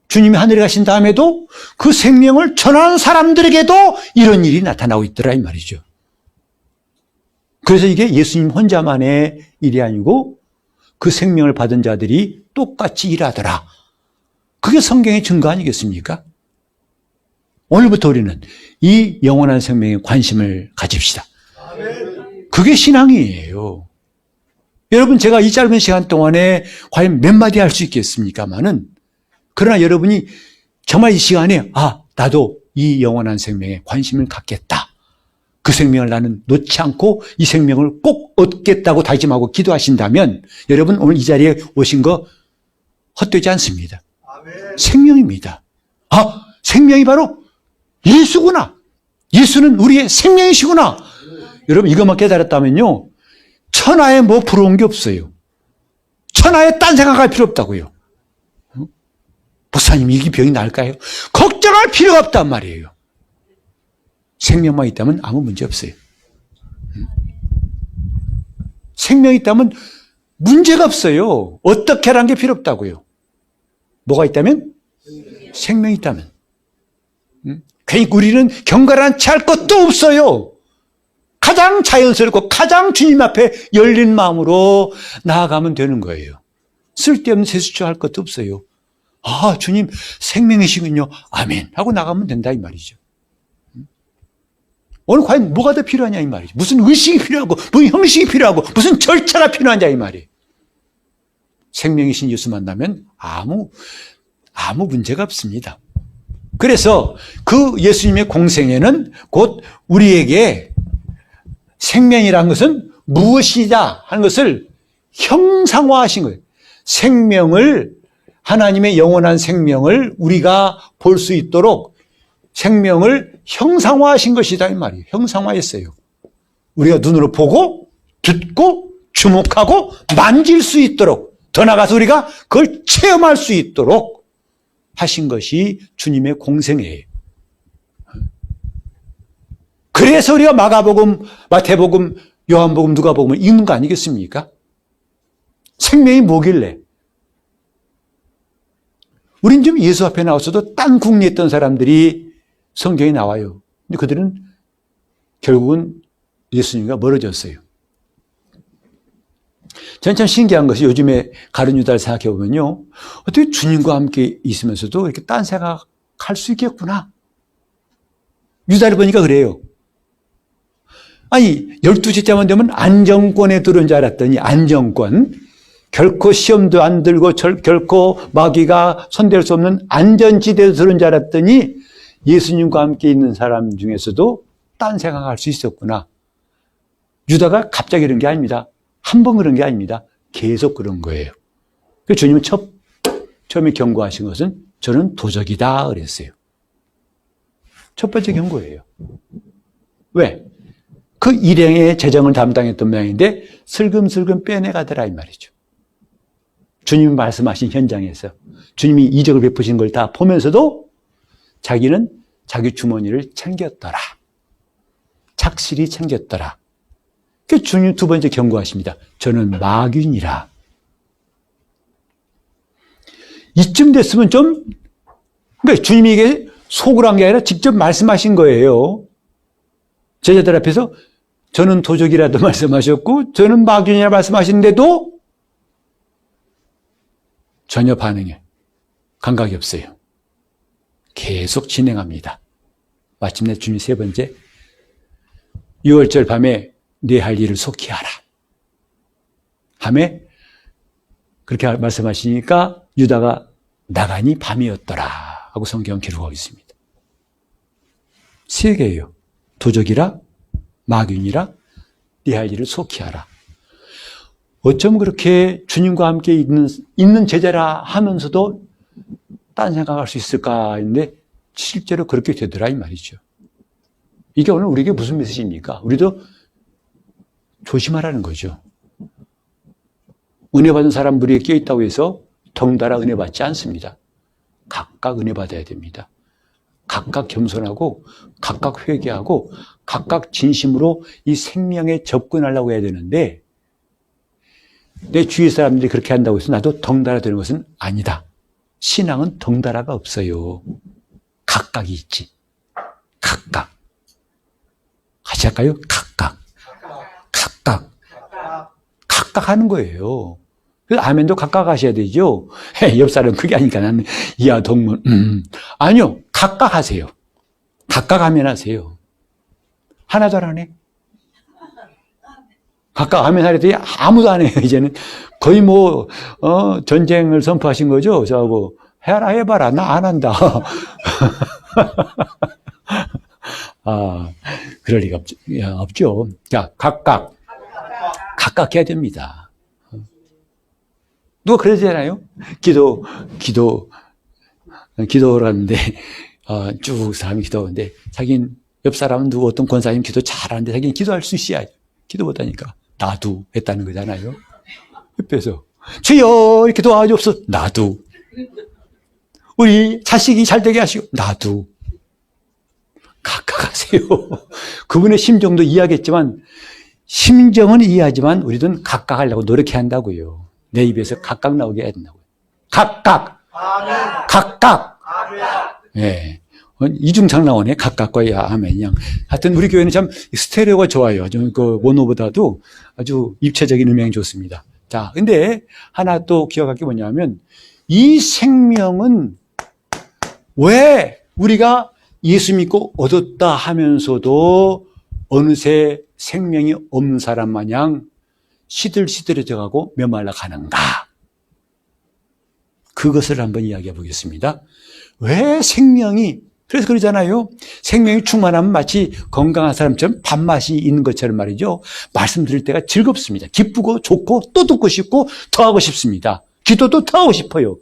주님이 하늘에 가신 다음에도 그 생명을 전하는 사람들에게도 이런 일이 나타나고 있더라 이 말이죠. 그래서 이게 예수님 혼자만의 일이 아니고 그 생명을 받은 자들이 똑같이 일하더라. 그게 성경의 증거 아니겠습니까? 오늘부터 우리는 이 영원한 생명에 관심을 가집시다. 그게 신앙이에요. 여러분, 제가 이 짧은 시간 동안에 과연 몇 마디 할 수 있겠습니까마는, 그러나 여러분이 정말 이 시간에, 나도 이 영원한 생명에 관심을 갖겠다. 그 생명을 나는 놓지 않고 이 생명을 꼭 얻겠다고 다짐하고 기도하신다면, 여러분 오늘 이 자리에 오신 거 헛되지 않습니다. 생명입니다. 생명이 바로 예수구나. 예수는 우리의 생명이시구나. 여러분 이것만 깨달았다면요. 천하에 뭐 부러운 게 없어요. 천하에 딴 생각할 필요 없다고요. 목사님 이게 병이 나을까요? 걱정할 필요가 없단 말이에요. 생명만 있다면 아무 문제 없어요. 생명이 있다면 문제가 없어요. 어떻게 하라는 게 필요 없다고요. 뭐가 있다면? 생명이 있다면. 괜히 우리는 경건한 채 할 것도 없어요. 가장 자연스럽고 가장 주님 앞에 열린 마음으로 나아가면 되는 거예요. 쓸데없는 세수초 할 것도 없어요. 주님 생명이시군요. 아멘 하고 나가면 된다 이 말이죠. 오늘 과연 뭐가 더 필요하냐 이 말이죠. 무슨 의식이 필요하고 무슨 형식이 필요하고 무슨 절차가 필요하냐 이 말이에요. 생명이신 예수 만나면 아무 문제가 없습니다. 그래서 그 예수님의 공생애는 곧 우리에게 생명이라는 것은 무엇이다 하는 것을 형상화하신 거예요. 생명을, 하나님의 영원한 생명을 우리가 볼 수 있도록 생명을 형상화하신 것이다 이 말이에요. 형상화했어요. 우리가 눈으로 보고 듣고 주목하고 만질 수 있도록, 더 나아가서 우리가 그걸 체험할 수 있도록 하신 것이 주님의 공생애예요. 그래서 우리가 마가복음, 마태복음, 요한복음, 누가복음을 읽는 거 아니겠습니까? 생명이 뭐길래? 우린 좀 예수 앞에 나와서도 딴 궁리에 있던 사람들이 성경에 나와요. 근데 그들은 결국은 예수님과 멀어졌어요. 저는 참 신기한 것이 요즘에 가룟 유다를 생각해 보면요. 어떻게 주님과 함께 있으면서도 이렇게 딴 생각할 수 있겠구나. 유다를 보니까 그래요. 12시째만 되면 안정권에 들어온 줄 알았더니 안정권. 결코 시험도 안 들고 결코 마귀가 손댈 수 없는 안전지대에 들어온 줄 알았더니 예수님과 함께 있는 사람 중에서도 딴 생각할 수 있었구나. 유다가 갑자기 그런 게 아닙니다. 한 번 그런 게 아닙니다. 계속 그런 거예요. 그래서 주님은 처음에 경고하신 것은 저는 도적이다 그랬어요. 첫 번째 경고예요. 왜? 그 일행의 재정을 담당했던 모양인데 슬금슬금 빼내가더라 이 말이죠. 주님이 말씀하신 현장에서 주님이 이적을 베푸신 걸 다 보면서도 자기는 자기 주머니를 챙겼더라. 착실히 챙겼더라. 그 주님 두 번째 경고하십니다. 저는 마귀니라. 이쯤 됐으면 그러니까 주님이 이게 속으로 한 게 아니라 직접 말씀하신 거예요. 제자들 앞에서 저는 도적이라도 말씀하셨고 저는 마귀니라 말씀하시는데도 전혀 반응에 감각이 없어요. 계속 진행합니다. 마침내 주님 세 번째, 6월절 밤에 네 할 일을 속히 하라. 밤에 그렇게 말씀하시니까 유다가 나가니 밤이었더라 하고 성경 기록하고 있습니다. 세 개예요. 도적이라, 마귀니라, 네 할 일을 속히 하라. 어쩜 그렇게 주님과 함께 있는 제자라 하면서도 딴 생각할 수 있을까 했는데 실제로 그렇게 되더라 이 말이죠. 이게 오늘 우리에게 무슨 메시지입니까? 우리도 조심하라는 거죠. 은혜 받은 사람 무리에 껴있다고 해서 덩달아 은혜 받지 않습니다. 각각 은혜 받아야 됩니다. 각각 겸손하고 각각 회개하고 각각 진심으로 이 생명에 접근하려고 해야 되는데 내 주위 사람들이 그렇게 한다고 해서 나도 덩달아 되는 것은 아니다. 신앙은 덩달아가 없어요. 각각이 있지. 각각. 같이 할까요? 각각. 각각. 각각 하는 거예요. 그래서 아멘도 각각 하셔야 되죠. 옆 사람 그게 아니까 나는 이하 동문. 아니요. 각각 하세요. 각각 아멘 하세요. 하나도 안 하네. 각각 아멘 하려더니 아무도 안 해요. 이제는 거의 전쟁을 선포하신 거죠. 저하고 해라 해봐라. 나 안 한다. 그럴 리가 없죠. 자, 각각 해야 됩니다. 누가 그러잖아요. 기도를 하는데, 쭉 사람이 기도하는데, 자기는 옆 사람은 누구 어떤 권사님 기도 잘하는데, 자기는 기도할 수 있어야 기도 못하니까, 나도 했다는 거잖아요. 옆에서, 주여, 이렇게 도와주옵소서, 나도. 우리 자식이 잘 되게 하시고, 나도. 각각 하세요. 그분의 심정도 이해하겠지만, 심정은 이해하지만, 우리는 각각 하려고 노력해야 한다고요. 내 입에서 각각 나오게 해야 된다고요. 각각! 아멘. 각각! 아멘. 예. 이중창 나오네. 각각과 야, 아멘. 하여튼 우리 교회는 참 스테레오가 좋아요. 좀 모노보다도 아주 입체적인 음향이 좋습니다. 자, 근데 하나 또 기억할 게 뭐냐면, 이 생명은 왜 우리가 예수 믿고 얻었다 하면서도 어느새 생명이 없는 사람 마냥 시들시들해져 가고 메말라 가는가? 그것을 한번 이야기해 보겠습니다. 왜 생명이, 그래서 그러잖아요. 생명이 충만하면 마치 건강한 사람처럼 밥맛이 있는 것처럼 말이죠. 말씀 드릴 때가 즐겁습니다. 기쁘고 좋고 또 듣고 싶고 더 하고 싶습니다. 기도도 더 하고 싶어요.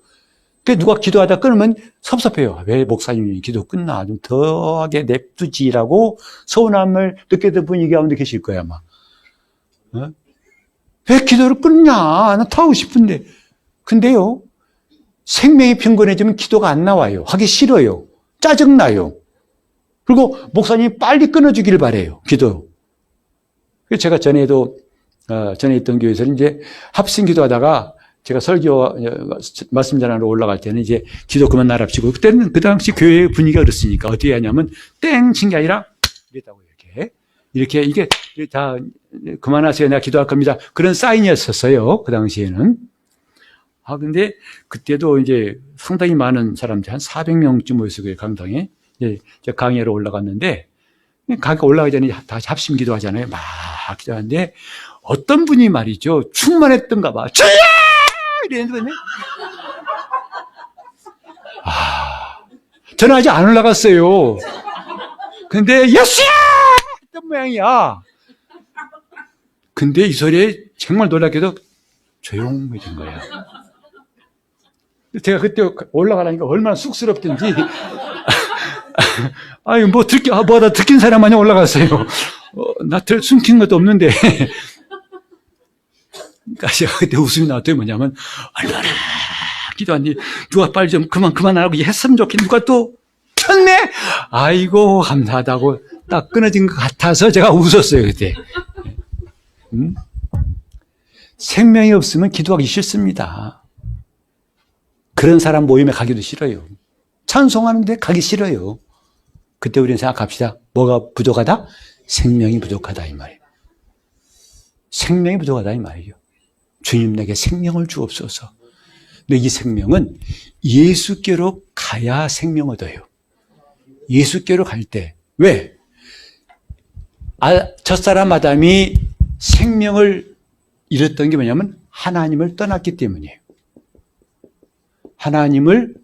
누가 기도하다 끊으면 섭섭해요. 왜 목사님이 기도 끝나? 좀 더 하게 냅두지라고 서운함을 느끼게 된 분이 가운데 계실 거야, 아마. 왜 기도를 끊냐? 나 더 하고 싶은데. 근데요, 생명이 빈곤해지면 기도가 안 나와요. 하기 싫어요. 짜증나요. 그리고 목사님이 빨리 끊어주기를 바래요. 기도. 그래서 제가 전에 있던 교회에서 이제 합심 기도하다가 제가 설교 말씀 전하러 올라갈 때는 이제 기도 그만 나랍시고, 그때는 그 당시 교회 분위기가 그렇으니까 어떻게 하냐면 땡 친 게 아니라 이랬다고 이렇게 이게 다 그만하세요. 내가 기도할 겁니다. 그런 사인이었었어요. 그 당시에는. 근데 그때도 이제 상당히 많은 사람들, 한 400명쯤 모였어요. 그 강당에. 이제 강의로 올라갔는데, 강의가 올라가기 전에 다시 합심 기도하잖아요. 막 기도하는데, 어떤 분이 말이죠. 충만했던가 봐. 주여! 이랬는데, 저는 아직 안 올라갔어요. 근데, 예수야! 했던 모양이야. 근데 이 소리에 정말 놀랍게도 조용해진 거예요. 제가 그때 올라가라니까 얼마나 쑥스럽던지. 아유, 나 듣긴 사람 마냥 올라갔어요. 나 숨긴 것도 없는데. 그러니까 제가 그때 웃음이 나왔더니 뭐냐면, 얼마나 기도하니, 누가 빨리 좀 그만하라고 했으면 좋겠는데, 누가 또 켰네? 아이고, 감사하다고 딱 끊어진 것 같아서 제가 웃었어요, 그때. 생명이 없으면 기도하기 싫습니다. 그런 사람 모임에 가기도 싫어요. 찬송하는데 가기 싫어요. 그때 우리는 생각합시다. 뭐가 부족하다? 생명이 부족하다 이 말이에요. 생명이 부족하다 이 말이죠. 주님 내게 생명을 주옵소서. 근데 이 생명은 예수께로 가야 생명 얻어요. 예수께로 갈 때. 왜? 첫사람 아담이 생명을 잃었던 게 뭐냐면 하나님을 떠났기 때문이에요. 하나님을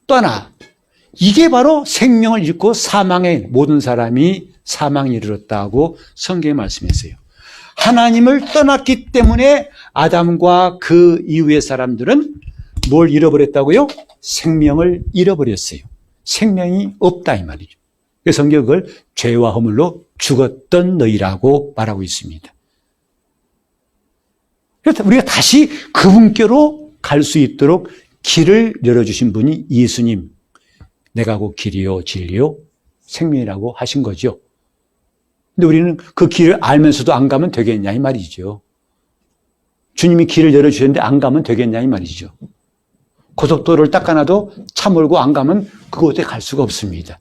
떠나. 이게 바로 생명을 잃고 사망의 모든 사람이 사망에 이르렀다고 성경에 말씀했어요. 하나님을 떠났기 때문에 아담과 그 이후의 사람들은 뭘 잃어버렸다고요? 생명을 잃어버렸어요. 생명이 없다 이 말이죠. 그래서 성경은 그걸 죄와 허물로 죽었던 너희라고 말하고 있습니다. 그래서 우리가 다시 그분께로 갈 수 있도록 길을 열어주신 분이 예수님. 내가 곧 길이요 진리요 생명이라고 하신 거죠. 근데 우리는 그 길을 알면서도 안 가면 되겠냐 이 말이죠. 주님이 길을 열어주셨는데 안 가면 되겠냐 이 말이죠. 고속도로를 닦아놔도 차 몰고 안 가면 그곳에 갈 수가 없습니다.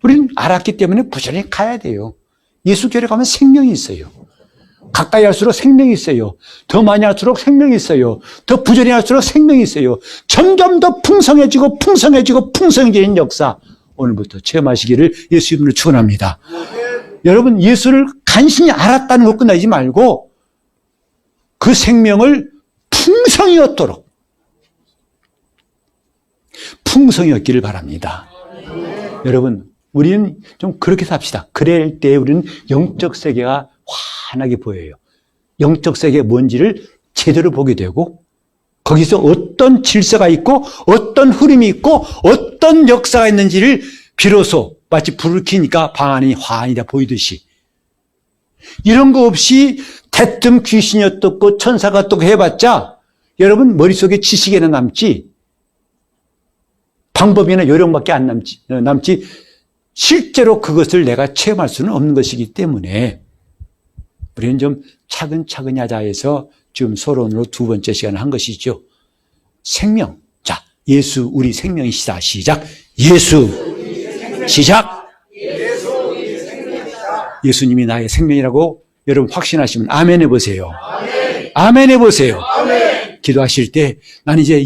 우리는 알았기 때문에 부지런히 가야 돼요. 예수께로 가면 생명이 있어요. 가까이 할수록 생명이 있어요. 더 많이 할수록 생명이 있어요. 더 부지런히 할수록 생명이 있어요. 점점 더 풍성해지고 풍성해지고 풍성해지는 역사 오늘부터 체험하시기를 예수 이름으로 축원합니다. 여러분 예수를 간신히 알았다는 것 끝나지 말고 그 생명을 풍성히 얻도록 풍성히 얻기를 바랍니다. 여러분 우리는 좀 그렇게 삽시다. 그럴 때 우리는 영적 세계가 환하게 보여요. 영적 세계가 뭔지를 제대로 보게 되고 거기서 어떤 질서가 있고 어떤 흐름이 있고 어떤 역사가 있는지를 비로소 마치 불을 켜니까 방 안이 환히다 보이듯이 이런 거 없이 대뜸 귀신이 어떻고 천사가 어떻고 해봤자 여러분 머릿속에 지식에나 남지 방법이나 요령밖에 안 남지 실제로 그것을 내가 체험할 수는 없는 것이기 때문에 우리는 좀 차근차근히 하자 해서 지금 서론으로 두 번째 시간을 한 것이죠. 생명. 자, 예수 우리 생명이시다. 시작. 예수. 시작. 예수님이 나의 생명이라고 여러분 확신하시면 아멘 해보세요. 아멘 해보세요. 기도하실 때 나는 이제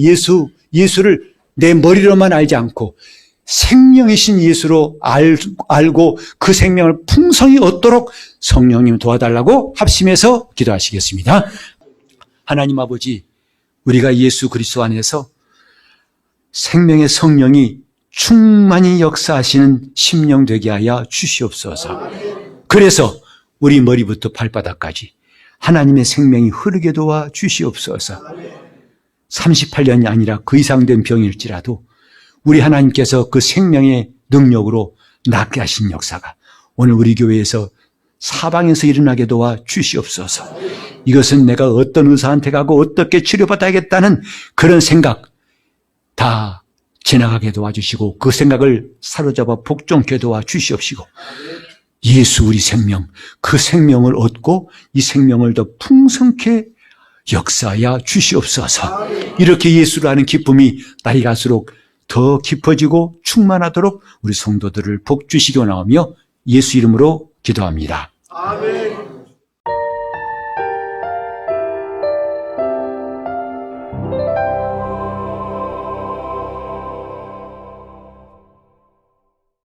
예수를 내 머리로만 알지 않고 생명이신 예수로 알고 그 생명을 풍성히 얻도록 성령님 도와달라고 합심해서 기도하시겠습니다. 하나님 아버지, 우리가 예수 그리스도 안에서 생명의 성령이 충만히 역사하시는 심령 되게 하여 주시옵소서. 그래서 우리 머리부터 발바닥까지 하나님의 생명이 흐르게 도와 주시옵소서. 38년이 아니라 그 이상 된 병일지라도 우리 하나님께서 그 생명의 능력으로 낫게 하신 역사가 오늘 우리 교회에서 사방에서 일어나게 도와 주시옵소서. 이것은 내가 어떤 의사한테 가고 어떻게 치료받아야겠다는 그런 생각 다 지나가게 도와주시고 그 생각을 사로잡아 복종케 도와주시옵시고 예수 우리 생명, 그 생명을 얻고 이 생명을 더 풍성케 역사하여 주시옵소서. 이렇게 예수를 아는 기쁨이 날이 갈수록 더 깊어지고 충만하도록 우리 성도들을 복 주시기 원하며 예수 이름으로 기도합니다. 아멘.